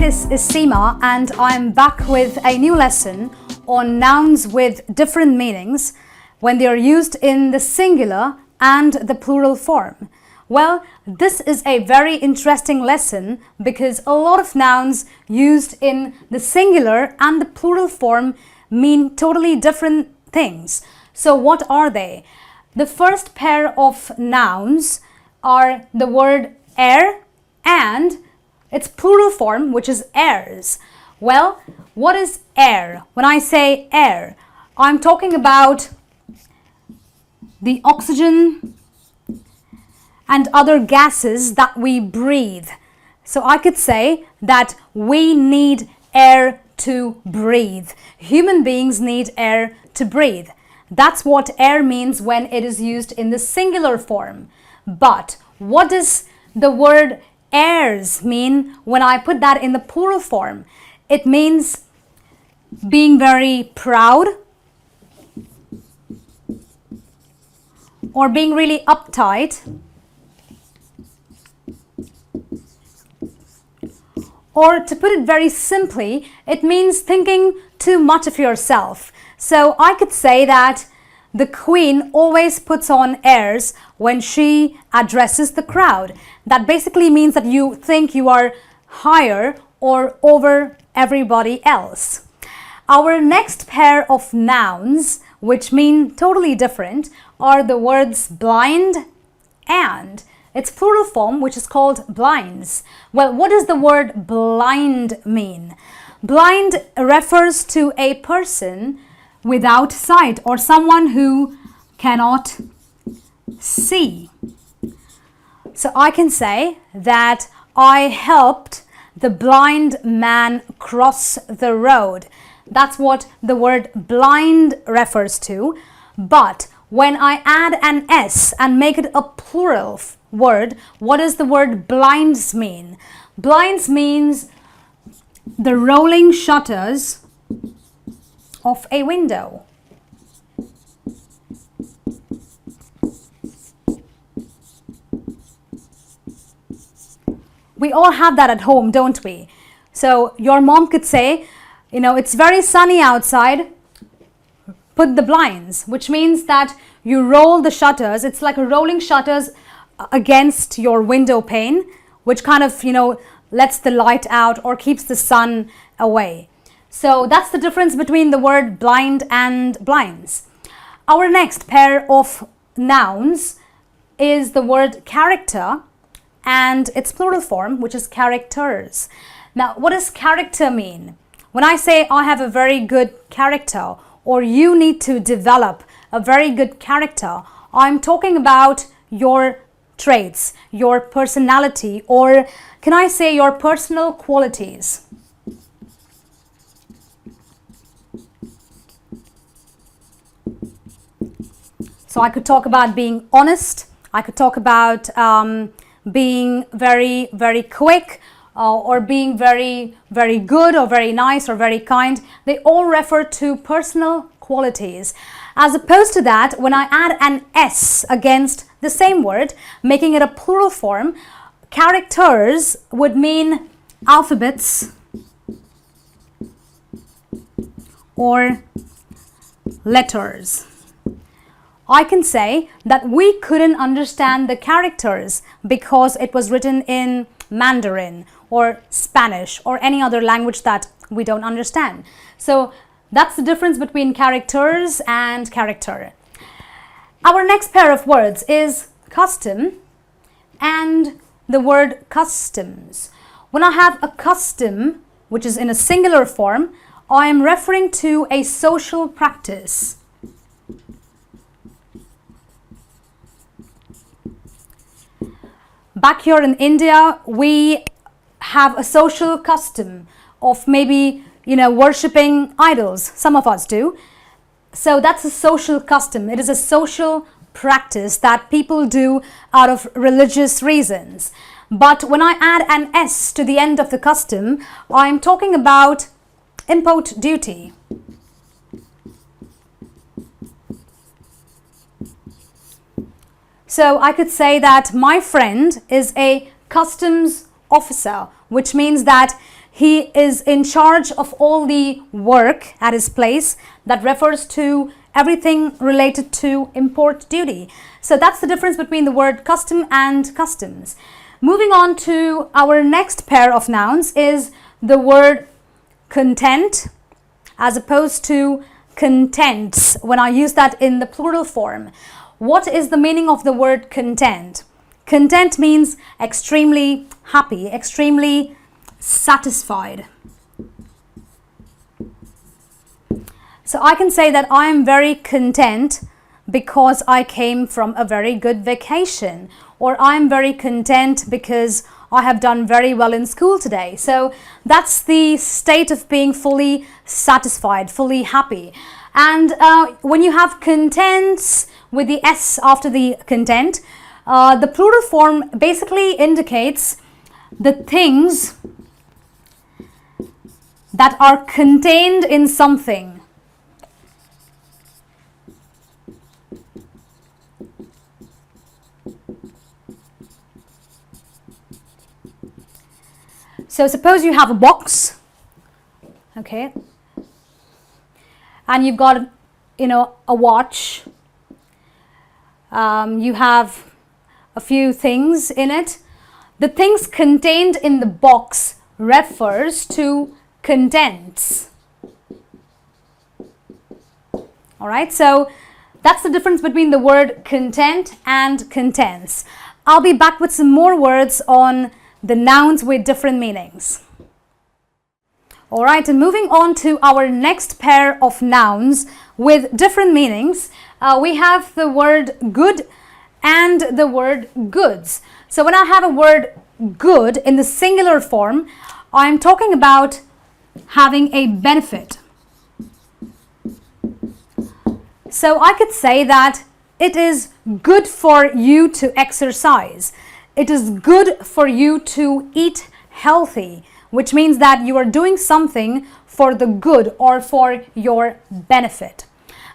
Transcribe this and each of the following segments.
this is Seema and I'm back with a new lesson on nouns with different meanings when they are used in the singular and the plural form. Well, this is a very interesting lesson because a lot of nouns used in the singular and the plural form mean totally different things. So what are they? The first pair of nouns are the word heir and its plural form, which is heirs. Well, what is air? When I say air, I'm talking about the oxygen and other gases that we breathe. So I could say that we need air to breathe. Human beings need air to breathe. That's what air means when it is used in the singular form. But what does the word heirs mean when I put that in the plural form? It means being very proud or being really uptight or, to put it very simply, it means thinking too much of yourself. So I could say that the Queen always puts on airs when she addresses the crowd. That basically means that you think you are higher or over everybody else. Our next pair of nouns, which mean totally different, are the words blind and its plural form, which is called blinds. Well, what does the word blind mean? Blind refers to a person without sight or someone who cannot see. So I can say that I helped the blind man cross the road. That's what the word blind refers to. But when I add an S and make it a plural word, what does the word blinds mean? Blinds means the rolling shutters of a window. We all have that at home, don't we? So your mom could say, it's very sunny outside, put the blinds, which means that you roll the shutters. It's like a rolling shutters against your window pane, which kind of, lets the light out or keeps the sun away. So that's the difference between the word blind and blinds. Our next pair of nouns is the word character and its plural form, which is characters. Now, what does character mean? When I say I have a very good character or you need to develop a very good character, I'm talking about your traits, your personality, or can I say your personal qualities? So I could talk about being honest. I could talk about being very, very quick or being very, very good or very nice or very kind. They all refer to personal qualities. As opposed to that, when I add an S against the same word, making it a plural form, characters would mean alphabets or letters. I can say that we couldn't understand the characters because it was written in Mandarin or Spanish or any other language that we don't understand. So that's the difference between characters and character. Our next pair of words is custom and the word customs. When I have a custom, which is in a singular form, I am referring to a social practice. Back here in India, we have a social custom of maybe, worshipping idols. Some of us do. So that's a social custom. It is a social practice that people do out of religious reasons. But when I add an S to the end of the custom, I'm talking about import duty. So I could say that my friend is a customs officer, which means that he is in charge of all the work at his place. That refers to everything related to import duty. So that's the difference between the word custom and customs. Moving on to our next pair of nouns is the word content as opposed to contents when I use that in the plural form. What is the meaning of the word content? Content means extremely happy, extremely satisfied. So I can say that I am very content because I came from a very good vacation, or I am very content because I have done very well in school today. So that's the state of being fully satisfied, fully happy. And when you have contents with the S after the content, the plural form basically indicates the things that are contained in something. So suppose you have a box, okay, and you've got, a watch. You have a few things in it. The things contained in the box refers to contents. All right, so that's the difference between the word content and contents. I'll be back with some more words on the nouns with different meanings. All right, and moving on to our next pair of nouns with different meanings, we have the word good and the word goods. So when I have a word good in the singular form, I'm talking about having a benefit. So I could say that it is good for you to exercise. It is good for you to eat healthy, which means that you are doing something for the good or for your benefit.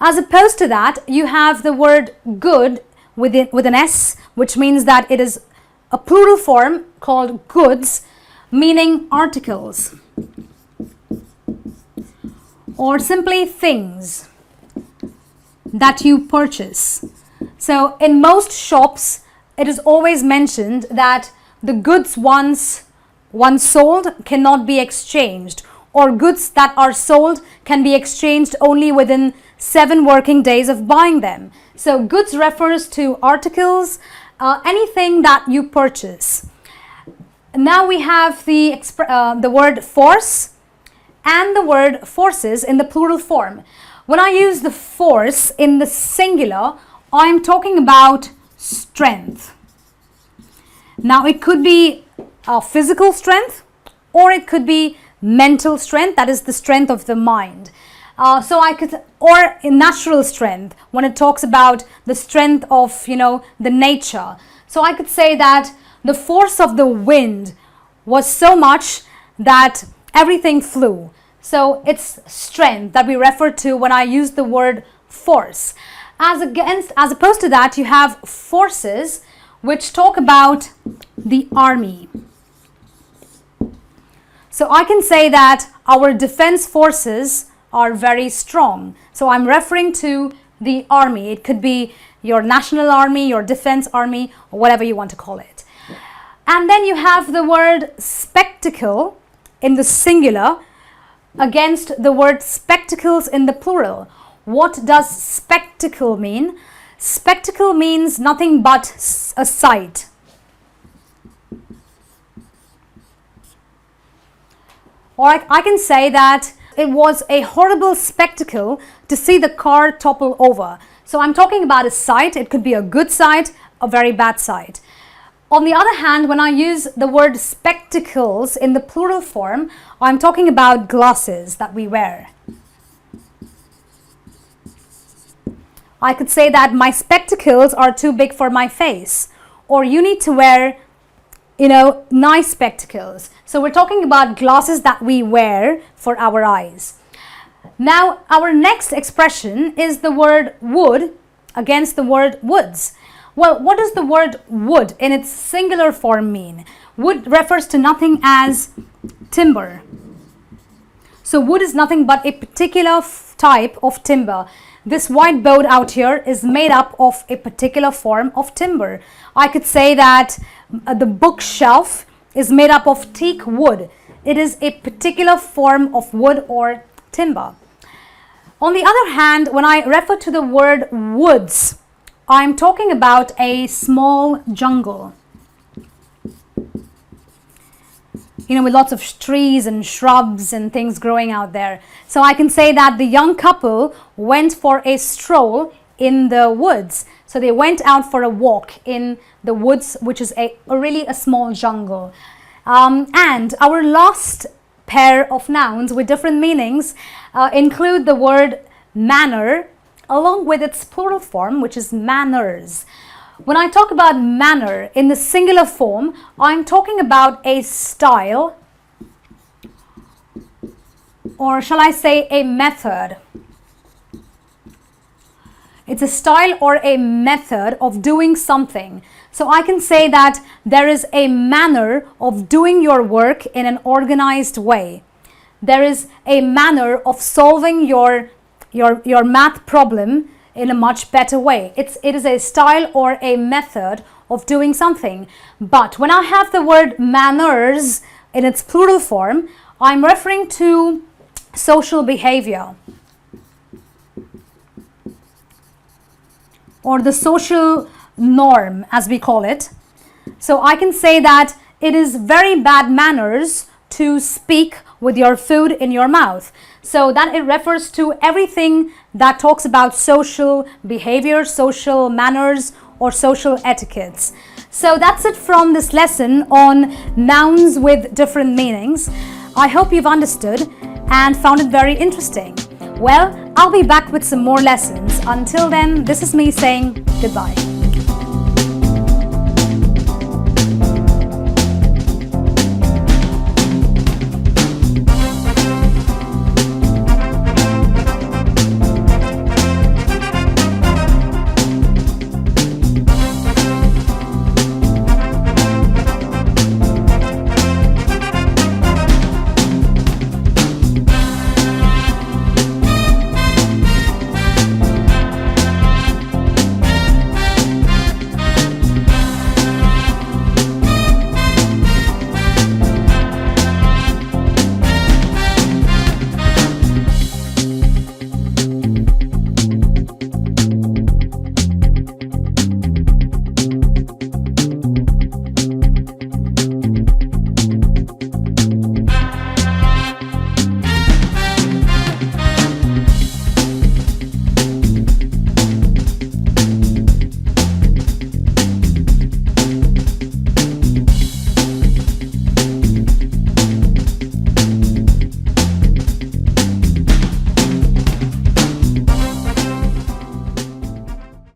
As opposed to that, you have the word good with an S, which means that it is a plural form called goods, meaning articles or simply things that you purchase. So in most shops, it is always mentioned that the goods once sold cannot be exchanged, or goods that are sold can be exchanged only within 7 working days of buying them. So goods refers to articles, anything that you purchase. Now we have the word force and the word forces in the plural form. When I use the force in the singular, I'm talking about strength. Now it could be physical strength, or it could be mental strength, that is the strength of the mind. Or natural strength, when it talks about the strength of, the nature. So I could say that the force of the wind was so much that everything flew. So it's strength that we refer to when I use the word force. As opposed to that, you have forces, which talk about the army. So I can say that our defense forces are very strong. So I'm referring to the army. It could be your national army, your defense army, or whatever you want to call it. And then you have the word spectacle in the singular against the word spectacles in the plural. What does spectacle mean? Spectacle means nothing but a sight. Or I can say that it was a horrible spectacle to see the car topple over. So I'm talking about a sight. It could be a good sight, a very bad sight. On the other hand, when I use the word spectacles in the plural form, I'm talking about glasses that we wear. I could say that my spectacles are too big for my face, or you need to wear, nice spectacles. So we're talking about glasses that we wear for our eyes. Now, our next expression is the word would against the word woods. Well, what does the word wood in its singular form mean? Wood refers to nothing as timber. So wood is nothing but a particular type of timber. This whiteboard out here is made up of a particular form of timber. I could say that the bookshelf is made up of teak wood. It is a particular form of wood or timber. On the other hand, when I refer to the word woods, I'm talking about a small jungle. You know, with lots of trees and shrubs and things growing out there. So I can say that the young couple went for a stroll in the woods. So they went out for a walk in the woods, which is really a small jungle. And our last pair of nouns with different meanings include the word manner along with its plural form, which is manners. When I talk about manner in the singular form, I'm talking about a style, or shall I say a method. It's a style or a method of doing something. So I can say that there is a manner of doing your work in an organized way. There is a manner of solving your math problem in a much better way. It is a style or a method of doing something. But when I have the word manners in its plural form, I'm referring to social behavior or the social norm, as we call it. So I can say that it is very bad manners to speak with your food in your mouth. So that it refers to everything that talks about social behavior, social manners, or social etiquettes. So that's it from this lesson on nouns with different meanings. I hope you've understood and found it very interesting. Well, I'll be back with some more lessons. Until then, this is me saying goodbye.